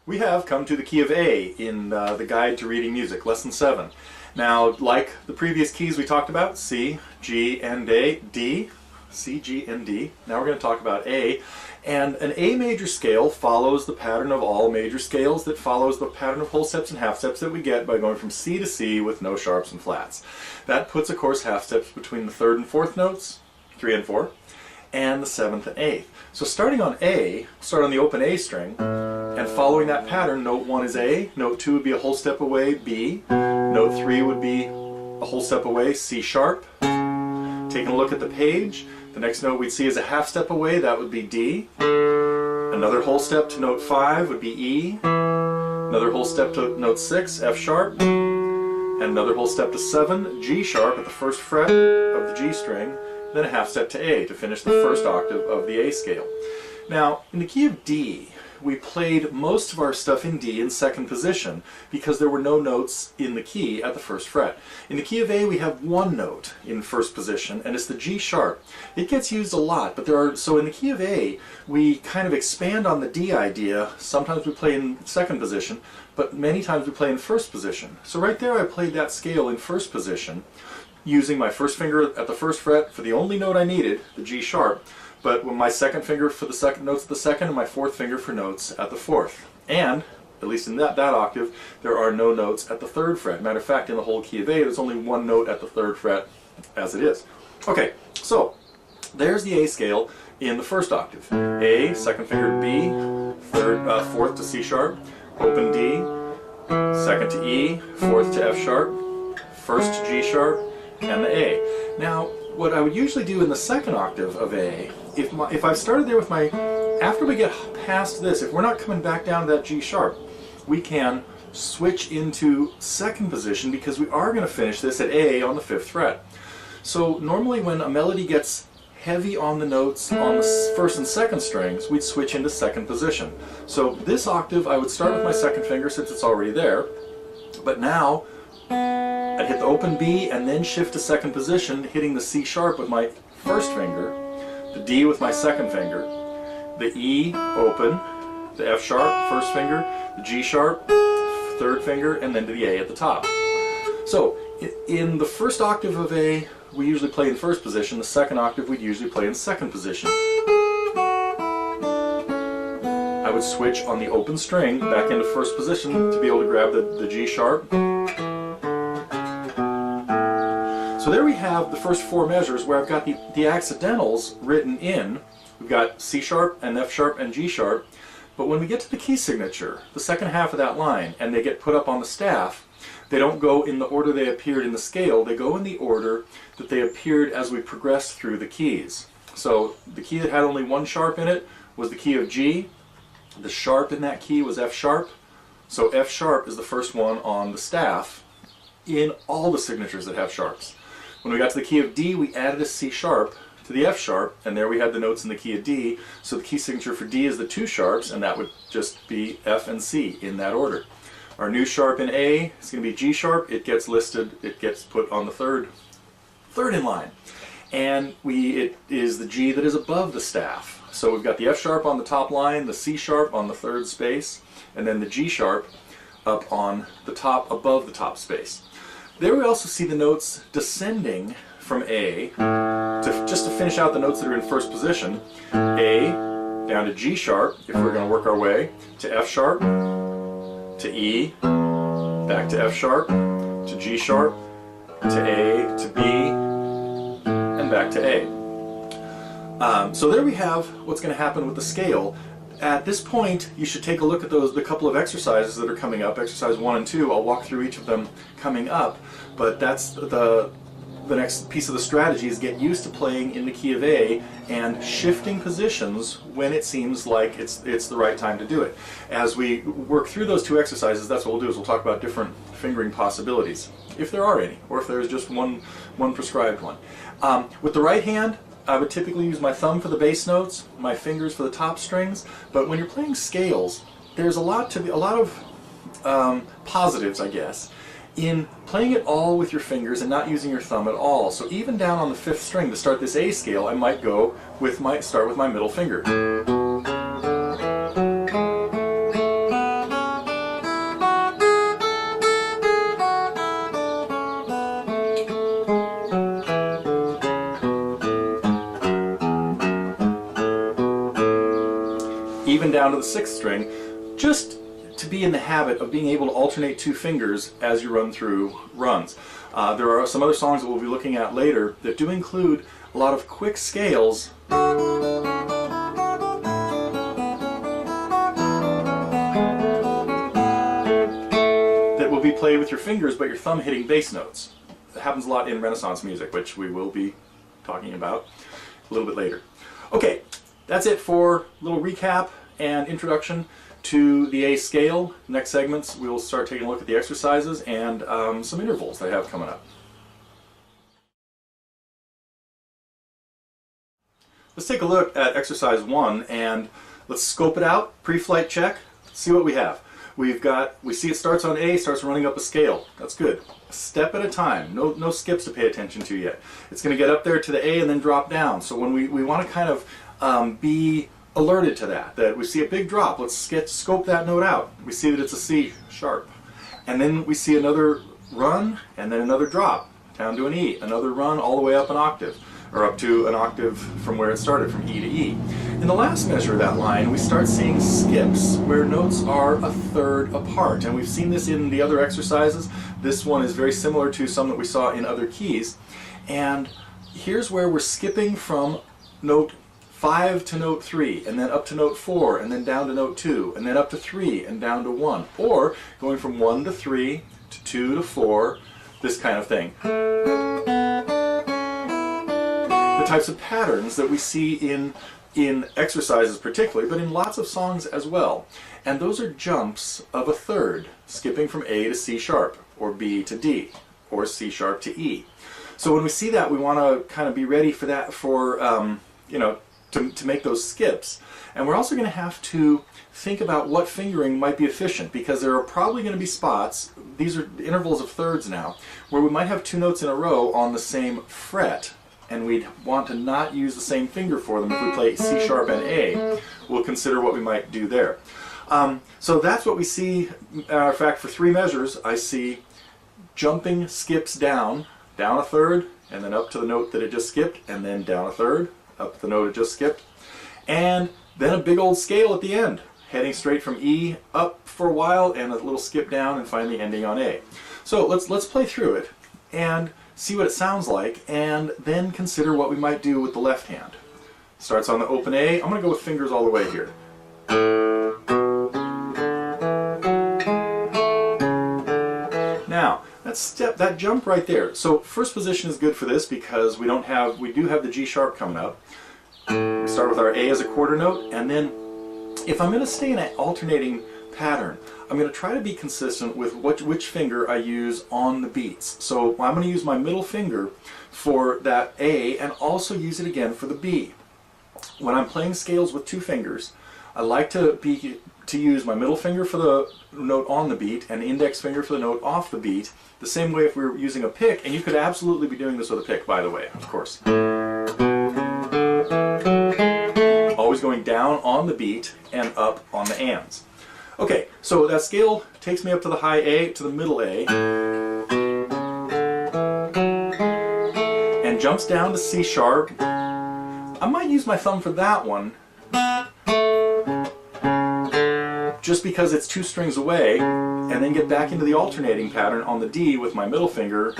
We have come to the key of A in the Guide to Reading Music, Lesson 7. Now, like the previous keys we talked about, C, G, and D, C, G, and D. Now we're going to talk about A. And an A major scale follows the pattern of all major scales that follows the pattern of whole steps and half steps that we get by going from C to C with no sharps and flats. That puts, of course, half steps between the third and fourth notes, 3 and 4, and the 7th and 8th. So starting on A, start on the open A string, and following that pattern, note 1 is A, note 2 would be a whole step away, B, note 3 would be a whole step away, C sharp. Taking a look at the page, the next note we'd see is a half step away, that would be D. Another whole step to note 5 would be E. Another whole step to note 6, F sharp. And another whole step to 7, G sharp at the first fret of the G string. Then a half step to A to finish the first octave of the A scale. Now, in the key of D, we played most of our stuff in D in second position because there were no notes in the key at the first fret. In the key of A, we have one note in first position, and it's the G sharp. It gets used a lot, but so in the key of A, we kind of expand on the D idea. Sometimes we play in second position, but many times we play in first position. So right there, I played that scale in first position, using my first finger at the first fret for the only note I needed, the G sharp, but with my second finger for the second notes at the second and my fourth finger for notes at the fourth. And, at least in that octave, there are no notes at the third fret. Matter of fact, in the whole key of A, there's only one note at the third fret as it is. Okay, so there's the A scale in the first octave. A, second finger to B, fourth to C sharp, open D, second to E, fourth to F sharp, first to G sharp, and the A. Now, what I would usually do in the second octave of A, if I've started there with my, after we get past this, if we're not coming back down to that G sharp, we can switch into second position because we are going to finish this at A on the 5th fret. So normally when a melody gets heavy on the notes on the first and second strings, we'd switch into second position. So this octave, I would start with my second finger since it's already there, but now I'd hit the open B and then shift to second position, hitting the C sharp with my first finger, the D with my second finger, the E open, the F sharp first finger, the G sharp third finger, and then to the A at the top. So in the first octave of A, we usually play in first position. The second octave, we'd usually play in second position. I would switch on the open string back into first position to be able to grab the G sharp. So there we have the first 4 measures where I've got the accidentals written in. We've got C sharp and F sharp and G sharp, but when we get to the key signature, the second half of that line, and they get put up on the staff, they don't go in the order they appeared in the scale, they go in the order that they appeared as we progressed through the keys. So the key that had only one sharp in it was the key of G. The sharp in that key was F sharp, so F sharp is the first one on the staff in all the signatures that have sharps. When we got to the key of D, we added a C sharp to the F sharp, and there we had the notes in the key of D. So the key signature for D is the 2 sharps, and that would just be F and C in that order. Our new sharp in A is going to be G sharp. It gets listed, it gets put on the third in line. And it is the G that is above the staff. So we've got the F sharp on the top line, the C sharp on the third space, and then the G sharp up on the top, above the top space. There we also see the notes descending from A, just to finish out the notes that are in first position. A, down to G sharp, if we're going to work our way, to F sharp, to E, back to F sharp, to G sharp, to A, to B, and back to A. So there we have what's going to happen with the scale. At this point, you should take a look at the couple of exercises that are coming up, exercise 1 and 2. I'll walk through each of them coming up, but that's the next piece of the strategy is get used to playing in the key of A and shifting positions when it seems like it's the right time to do it. As we work through those 2 exercises, that's what we'll do, is we'll talk about different fingering possibilities, if there are any, or if there's just one prescribed one. With the right hand, I would typically use my thumb for the bass notes, my fingers for the top strings, but when you're playing scales, there's a lot of positives, I guess, in playing it all with your fingers and not using your thumb at all. So even down on the 5th string to start this A scale, I might start with my middle finger. down to the 6th string, just to be in the habit of being able to alternate 2 fingers as you run through runs. There are some other songs that we'll be looking at later that do include a lot of quick scales that will be played with your fingers but your thumb hitting bass notes. It happens a lot in Renaissance music, which we will be talking about a little bit later. Okay, that's it for a little recap and introduction to the A scale. Next segments we will start taking a look at the exercises and some intervals they have coming up. Let's take a look at exercise 1 and let's scope it out, pre-flight check, see what we have. We see it starts on A, starts running up a scale. That's good. A step at a time. No skips to pay attention to yet. It's going to get up there to the A and then drop down. So when we want to kind of be alerted to that we see a big drop, let's scope that note out. We see that it's a C sharp. And then we see another run and then another drop down to an E. Another run all the way up an octave, or up to an octave from where it started, from E to E. In the last measure of that line, we start seeing skips where notes are a third apart. And we've seen this in the other exercises. This one is very similar to some that we saw in other keys. And here's where we're skipping from note 5 to note 3, and then up to note 4, and then down to note 2, and then up to 3, and down to 1. Or going from 1 to 3, to 2 to 4, this kind of thing. The types of patterns that we see in exercises particularly, but in lots of songs as well. And those are jumps of a third, skipping from A to C sharp, or B to D, or C sharp to E. So when we see that, we want to kind of be ready for that, to make those skips. And we're also going to have to think about what fingering might be efficient, because there are probably going to be spots, these are intervals of thirds now, where we might have 2 notes in a row on the same fret, and we'd want to not use the same finger for them. If we play C sharp and A, we'll consider what we might do there. So that's what we see. In fact, for 3 measures, I see jumping skips down a third, and then up to the note that it just skipped, and then down a third, up to the note it just skipped, and then a big old scale at the end, heading straight from E up for a while, and a little skip down, and finally ending on A. So let's play through it and see what it sounds like, and then consider what we might do with the left hand. Starts on the open A. I'm going to go with fingers all the way here. Now, that jump right there. So first position is good for this because we do have the G sharp coming up. We start with our A as a quarter note, and then if I'm going to stay in an alternating pattern, I'm going to try to be consistent with which finger I use on the beats. So I'm going to use my middle finger for that A and also use it again for the B. When I'm playing scales with 2 fingers, I like to use my middle finger for the note on the beat and index finger for the note off the beat, the same way if we were using a pick, and you could absolutely be doing this with a pick, by the way, of course. Always going down on the beat and up on the ands. Okay, so that scale takes me up to the high A, to the middle A, and jumps down to C sharp. I might use my thumb for that one, just because it's 2 strings away, and then get back into the alternating pattern on the D with my middle finger.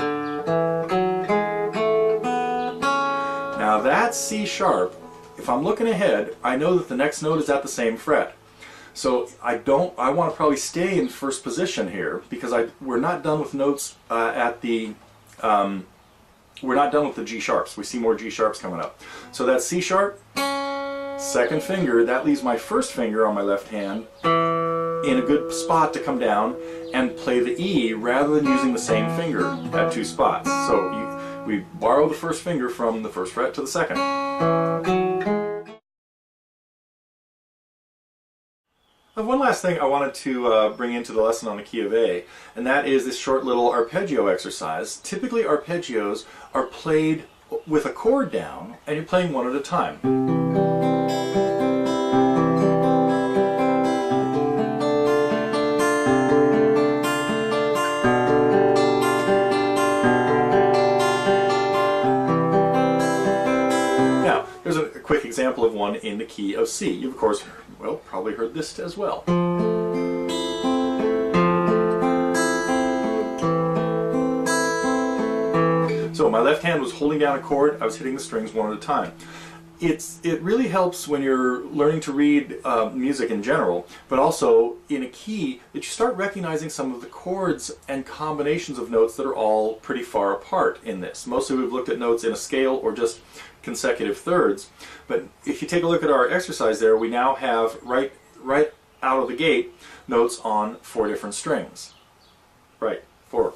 Now that's C sharp. If I'm looking ahead, I know that the next note is at the same fret. So I want to probably stay in first position here, because we're not done with notes we're not done with the G sharps. We see more G sharps coming up. So that's C sharp, second finger, that leaves my first finger on my left hand in a good spot to come down and play the E rather than using the same finger at 2 spots. So we borrow the first finger from the first fret to the second. I have one last thing I wanted to bring into the lesson on the key of A, and that is this short little arpeggio exercise. Typically arpeggios are played with a chord down, and you're playing one at a time. Now, here's a quick example example of one in the key of C. You've of course, well, probably heard this as well. So my left hand was holding down a chord, I was hitting the strings one at a time. It really helps when you're learning to read music in general, but also in a key that you start recognizing some of the chords and combinations of notes that are all pretty far apart in this. Mostly we've looked at notes in a scale or just consecutive thirds, but if you take a look at our exercise there, we now have right out of the gate notes on 4 different strings. Right, 4.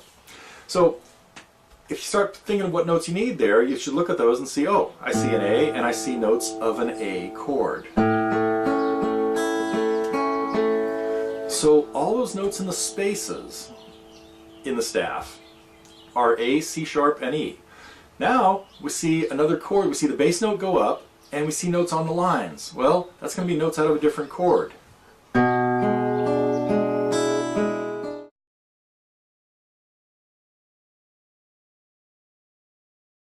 So if you start thinking of what notes you need there, you should look at those and see, oh, I see an A, and I see notes of an A chord. So all those notes in the spaces in the staff are A, C sharp, and E. Now we see another chord, we see the bass note go up, and we see notes on the lines. Well, that's going to be notes out of a different chord.